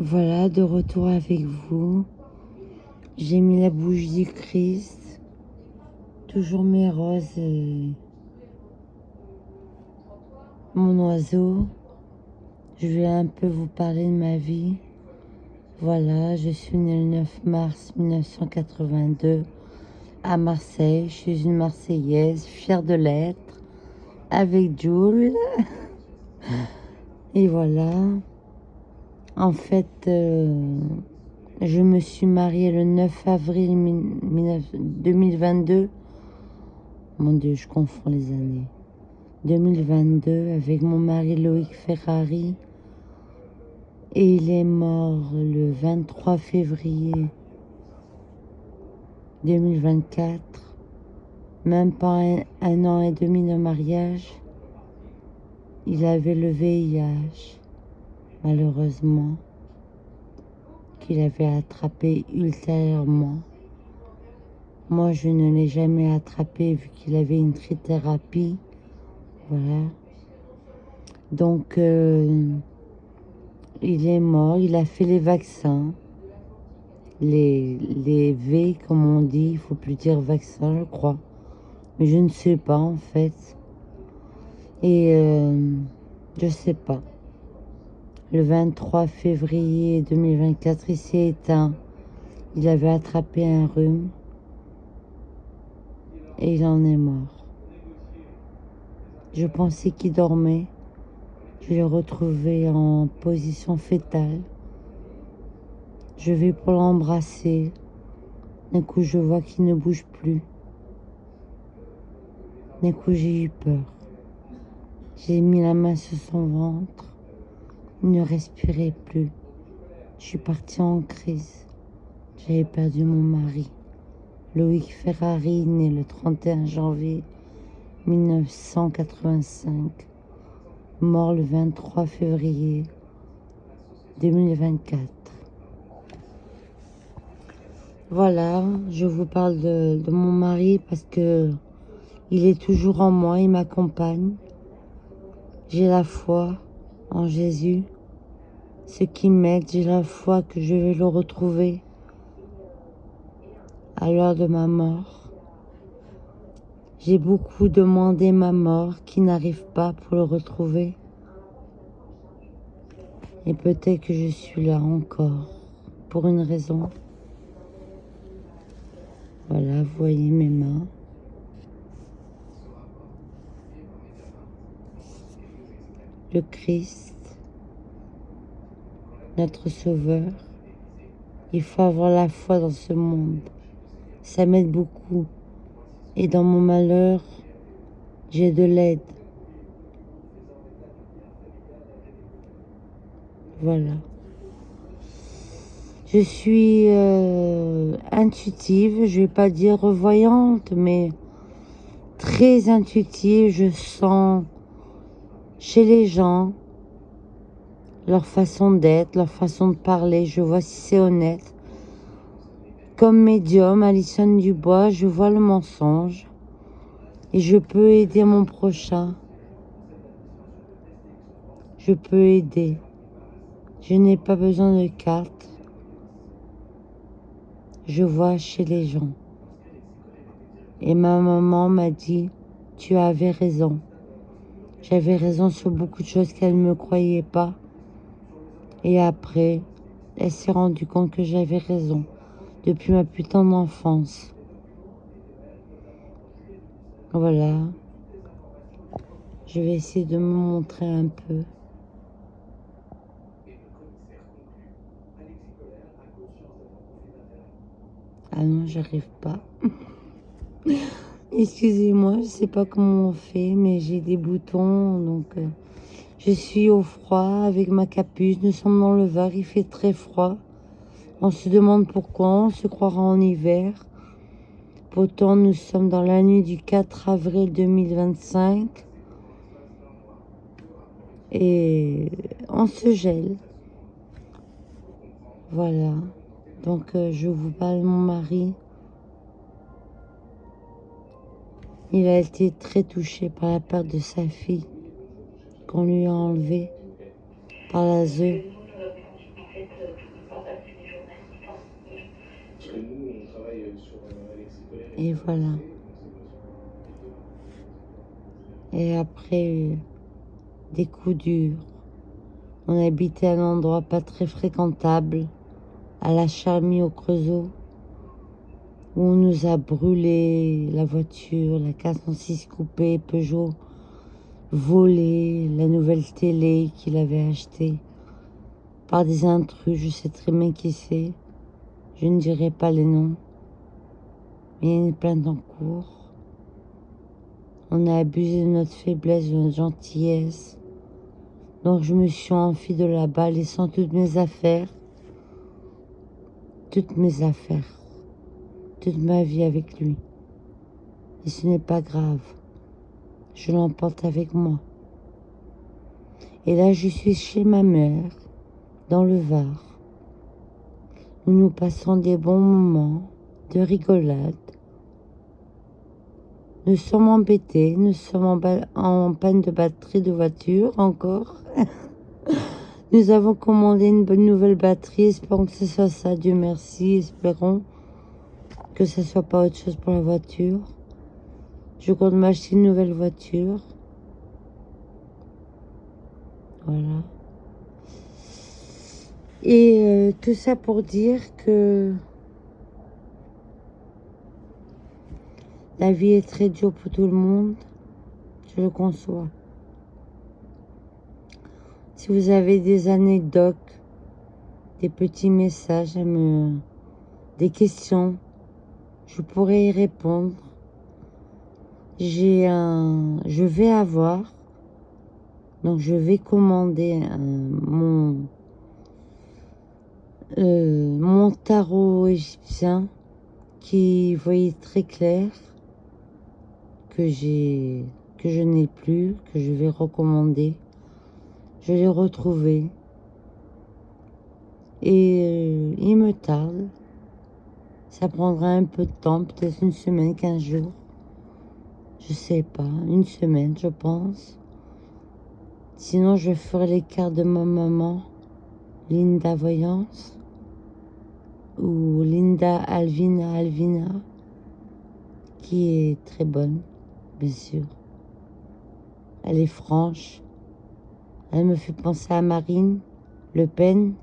Voilà, de retour avec vous. J'ai mis la bouche du Christ, toujours mes roses et mon oiseau. Je vais un peu vous parler de ma vie. Voilà, je suis née le 9 mars 1982 à Marseille. Je suis une Marseillaise, fière de l'être, avec Jules. Et voilà. En fait, je me suis mariée le 9 avril 2022. Mon Dieu, je confonds les années. 2022 avec mon mari Loïc Ferrari. Et il est mort le 23 février 2024. Même pas un an et demi de mariage. Il avait le VIH, malheureusement, qu'il avait attrapé ultérieurement. Moi, je ne l'ai jamais attrapé vu qu'il avait une trithérapie. Voilà. Donc, il est mort. Il a fait les vaccins. Les V, comme on dit. Il ne faut plus dire vaccin, je crois. Mais je ne sais pas, en fait. Et je ne sais pas. Le 23 février 2024, il s'est éteint. Il avait attrapé un rhume. Et il en est mort. Je pensais qu'il dormait. Je l'ai retrouvé en position fétale. Je vais pour l'embrasser. D'un coup, je vois qu'il ne bouge plus. D'un coup, j'ai eu peur. J'ai mis la main sur son ventre. Il ne respirait plus. Je suis partie en crise. J'avais perdu mon mari. Loïc Ferrari, né le 31 janvier 1985. Mort le 23 février 2024. Voilà, je vous parle de mon mari parce que il est toujours en moi, il m'accompagne. J'ai la foi en Jésus, ce qui m'aide, j'ai la foi que je vais le retrouver à l'heure de ma mort. J'ai beaucoup demandé ma mort qui n'arrive pas pour le retrouver. Et peut-être que je suis là encore pour une raison. Voilà, vous voyez mes mains. Le Christ, notre Sauveur. Il faut avoir la foi dans ce monde. Ça m'aide beaucoup. Et dans mon malheur, j'ai de l'aide. Voilà. Je suis intuitive, je vais pas dire revoyante, mais très intuitive. Je sens chez les gens leur façon d'être, leur façon de parler. Je vois si c'est honnête. Comme médium, Alison Dubois, je vois le mensonge. Et je peux aider mon prochain. Je peux aider. Je n'ai pas besoin de carte. Je vois chez les gens. Et ma maman m'a dit, tu avais raison. J'avais raison sur beaucoup de choses qu'elle ne me croyait pas. Et après, elle s'est rendue compte que j'avais raison. Depuis ma putain d'enfance. Voilà. Je vais essayer de me montrer un peu. Ah non, j'arrive pas. Excusez-moi, je sais pas comment on fait, mais j'ai des boutons, donc je suis au froid avec ma capuche. Nous sommes dans le Var, il fait très froid. On se demande pourquoi, on se croira en hiver. Pourtant, nous sommes dans la nuit du 4 avril 2025 et on se gèle. Voilà. Donc, je vous parle de mon mari. Il a été très touché par la perte de sa fille qu'on lui a enlevée par la ZEU. Et voilà. Et après des coups durs, on habitait à un endroit pas très fréquentable, à la Charmille au Creusot, où on nous a brûlé la voiture, la 406 coupé Peugeot, volé la nouvelle télé qu'il avait achetée par des intrus, je sais très bien qui c'est, je ne dirai pas les noms, mais il y a une plainte en cours. On a abusé de notre faiblesse, de notre gentillesse. Donc je me suis enfuie de là-bas, laissant toutes mes affaires, toute ma vie avec lui. Et ce n'est pas grave, je l'emporte avec moi. Et là, je suis chez ma mère, dans le Var, où nous passons des bons moments de rigolade. Nous sommes embêtés, nous sommes en panne de batterie de voiture encore. Nous avons commandé une bonne nouvelle batterie, espérons que ce soit ça, Dieu merci, espérons que ce soit pas autre chose pour la voiture. Je compte m'acheter une nouvelle voiture. Voilà. Et tout ça pour dire que la vie est très dure pour tout le monde, je le conçois. Si vous avez des anecdotes, des petits messages des questions, je pourrais y répondre. Je vais avoir, donc je vais commander mon tarot égyptien qui voyait très clair, que je n'ai plus, que je vais recommander. Je l'ai retrouvé et il me tarde. Ça prendra un peu de temps, peut-être une semaine, 15 jours. Je sais pas, une semaine, je pense. Sinon, je ferai les cartes de ma maman, Linda Voyance, ou Linda Alvina, qui est très bonne, bien sûr. Elle est franche. Elle me fait penser à Marine Le Pen,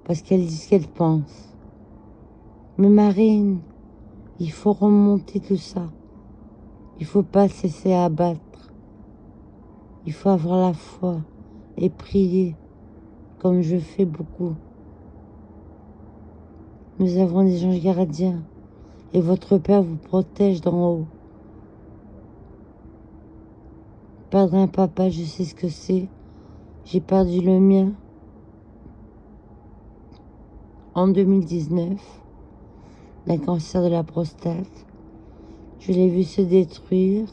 parce qu'elle dit ce qu'elle pense. Mais Marine, il faut remonter tout ça. Il faut pas se laisser abattre. Il faut avoir la foi et prier, comme je fais beaucoup. Nous avons des anges gardiens et votre Père vous protège d'en haut. Perdre un papa, je sais ce que c'est. J'ai perdu le mien en 2019 d'un cancer de la prostate. Je l'ai vu se détruire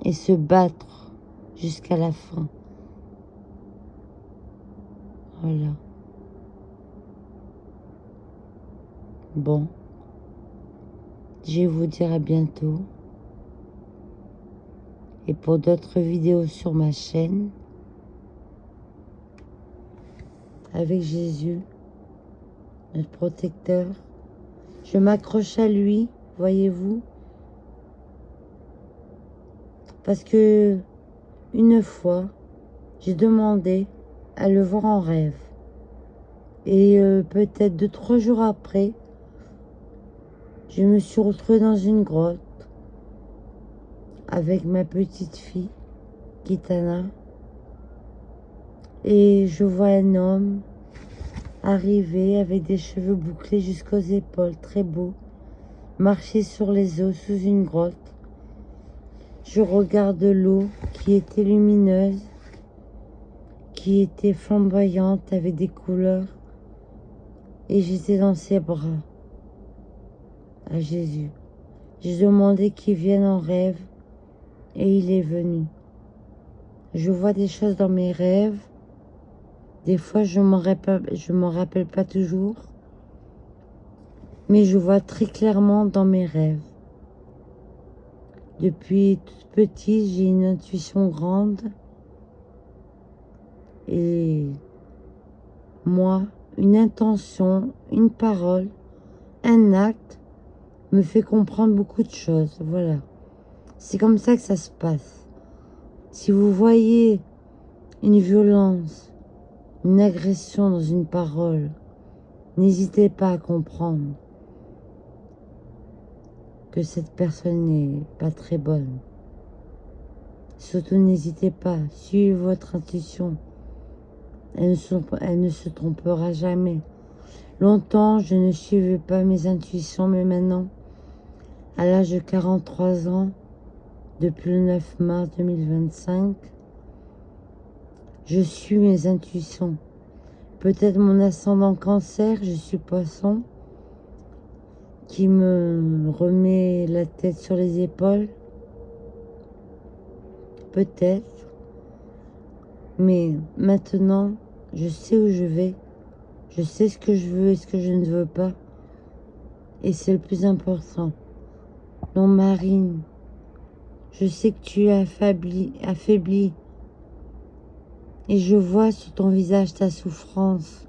et se battre jusqu'à la fin. Voilà. Bon. Je vais vous dire à bientôt. Et pour d'autres vidéos sur ma chaîne, avec Jésus, notre protecteur, je m'accroche à lui, voyez-vous, parce que une fois, j'ai demandé à le voir en rêve. Et peut-être 2-3 jours après, je me suis retrouvée dans une grotte avec ma petite fille, Kitana, et je vois un homme arriver avec des cheveux bouclés jusqu'aux épaules, très beau, marcher sur les eaux sous une grotte. Je regarde l'eau qui était lumineuse, qui était flamboyante avec des couleurs, et j'étais dans ses bras, à Jésus. J'ai demandé qu'il vienne en rêve, et il est venu. Je vois des choses dans mes rêves. Des fois, je m'en rappelle pas toujours, mais je vois très clairement dans mes rêves. Depuis toute petite, j'ai une intuition grande et Moi, une intention, une parole, un acte me fait comprendre beaucoup de choses. Voilà. C'est comme ça que ça se passe. Si vous voyez une violence, une agression dans une parole, n'hésitez pas à comprendre que cette personne n'est pas très bonne. Surtout, n'hésitez pas, suivez votre intuition. Elle ne se trompera jamais. Longtemps, je ne suivais pas mes intuitions, mais maintenant, à l'âge de 43 ans, depuis le 9 mars 2025, je suis mes intuitions. Peut-être mon ascendant cancer, je suis poisson, qui me remet la tête sur les épaules. Peut-être. Mais maintenant, je sais où je vais. Je sais ce que je veux et ce que je ne veux pas. Et c'est le plus important. Non, Marine, je sais que tu es affaiblie. Et je vois sur ton visage ta souffrance.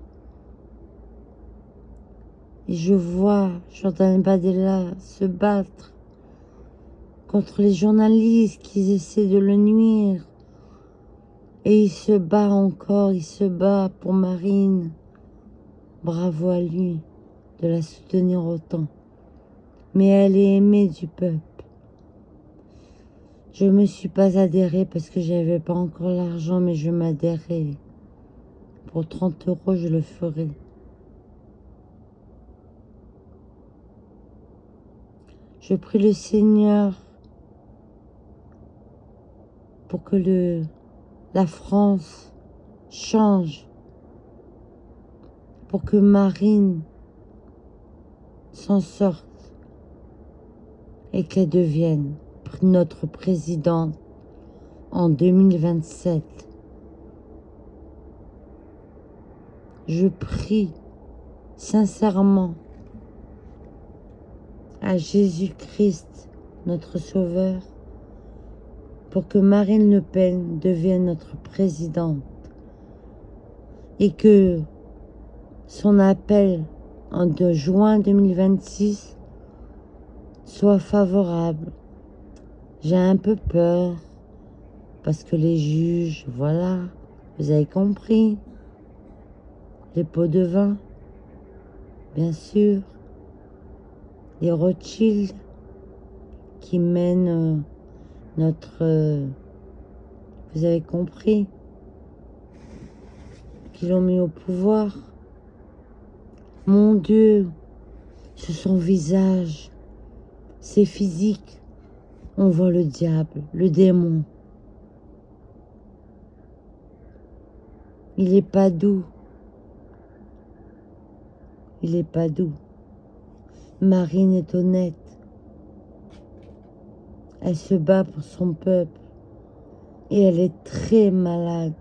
Et je vois Jordan Bardella se battre contre les journalistes qui essaient de le nuire. Et il se bat encore, il se bat pour Marine. Bravo à lui de la soutenir autant. Mais elle est aimée du peuple. Je ne me suis pas adhérée parce que j'avais pas encore l'argent, mais je m'adhérais. Pour 30 euros, je le ferai. Je prie le Seigneur pour que la France change, pour que Marine s'en sorte et qu'elle devienne notre présidente en 2027. Je prie sincèrement à Jésus-Christ, notre Sauveur, pour que Marine Le Pen devienne notre présidente et que son appel de juin 2026 soit favorable. J'ai un peu peur parce que les juges, voilà, vous avez compris, les pots de vin, bien sûr, les Rothschild qui mènent notre... vous avez compris, qui l'ont mis au pouvoir. Mon Dieu, sur son visage, c'est physique. On voit le diable, le démon. Il n'est pas doux. Il n'est pas doux. Marine est honnête. Elle se bat pour son peuple. Et elle est très malade.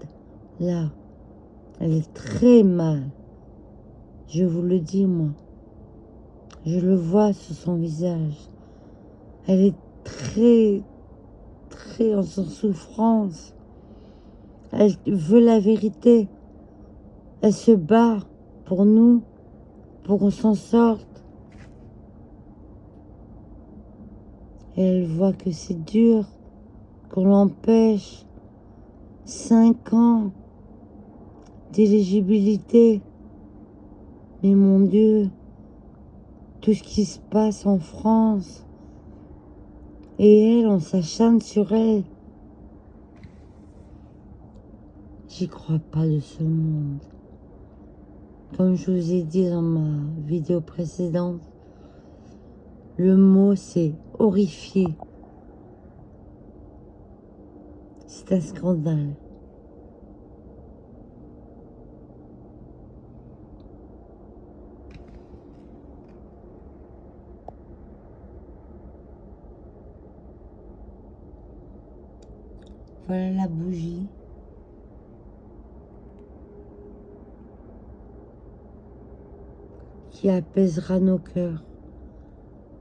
Là. Elle est très mal. Je vous le dis, moi. Je le vois sur son visage. Elle est très en souffrance. Elle veut la vérité. Elle se bat pour nous, pour qu'on s'en sorte. Et elle voit que c'est dur, qu'on l'empêche. 5 ans d'éligibilité. Mais mon Dieu, tout ce qui se passe en France. Et elle, on s'acharne sur elle. J'y crois pas de ce monde. Comme je vous ai dit dans ma vidéo précédente, le mot c'est horrifié. C'est un scandale. Voilà la bougie. Qui apaisera nos cœurs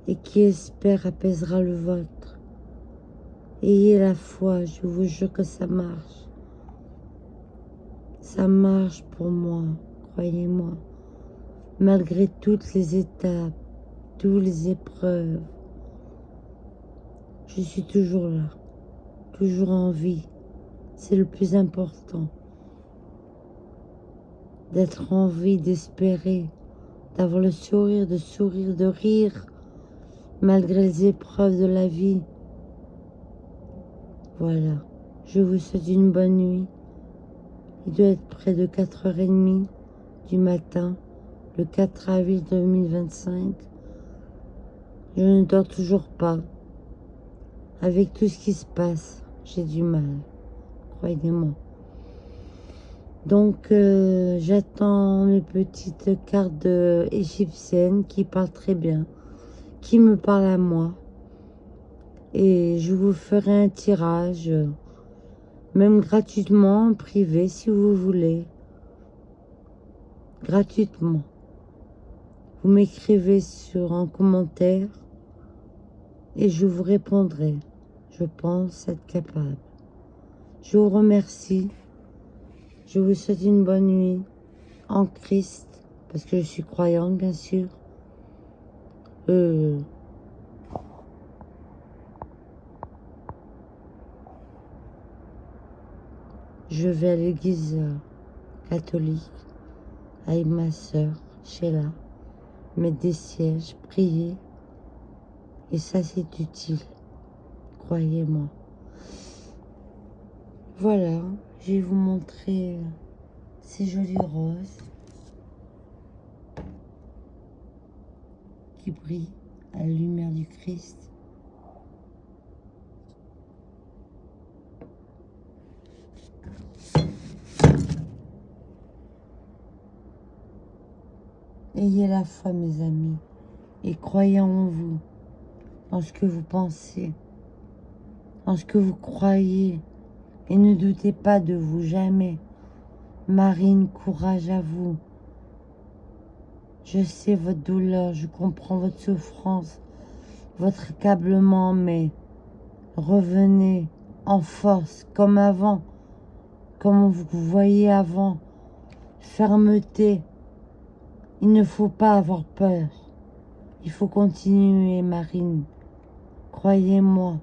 et qui espère apaisera le vôtre. Ayez la foi, je vous jure que ça marche. Ça marche pour moi, croyez-moi. Malgré toutes les étapes, toutes les épreuves, je suis toujours là, toujours en vie. C'est le plus important. D'être en vie, d'espérer, d'avoir le sourire, de rire, malgré les épreuves de la vie. Voilà, je vous souhaite une bonne nuit. Il doit être près de 4h30 du matin, le 4 avril 2025. Je ne dors toujours pas. Avec tout ce qui se passe, j'ai du mal, croyez-moi. Donc, j'attends mes petites cartes égyptiennes qui parlent très bien, qui me parlent à moi. Et je vous ferai un tirage, même gratuitement, en privé, si vous voulez. Gratuitement. Vous m'écrivez en commentaire et je vous répondrai. Je pense être capable. Je vous remercie. Je vous souhaite une bonne nuit en Christ, parce que je suis croyante, bien sûr. Je vais à l'église catholique avec ma sœur, Sheila, mettre des sièges, prier. Et ça, c'est utile, croyez-moi. Voilà, je vais vous montrer ces jolies roses qui brillent à la lumière du Christ. Ayez la foi, mes amis, et croyez en vous, en ce que vous pensez, en ce que vous croyez, et ne doutez pas de vous, jamais. Marine, courage à vous. Je sais votre douleur, je comprends votre souffrance, votre accablement, mais revenez en force, comme avant, comme vous voyez avant. Fermeté. Il ne faut pas avoir peur. Il faut continuer, Marine. Croyez-moi.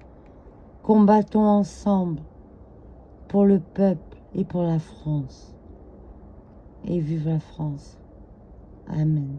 Combattons ensemble pour le peuple et pour la France. Et vive la France. Amen.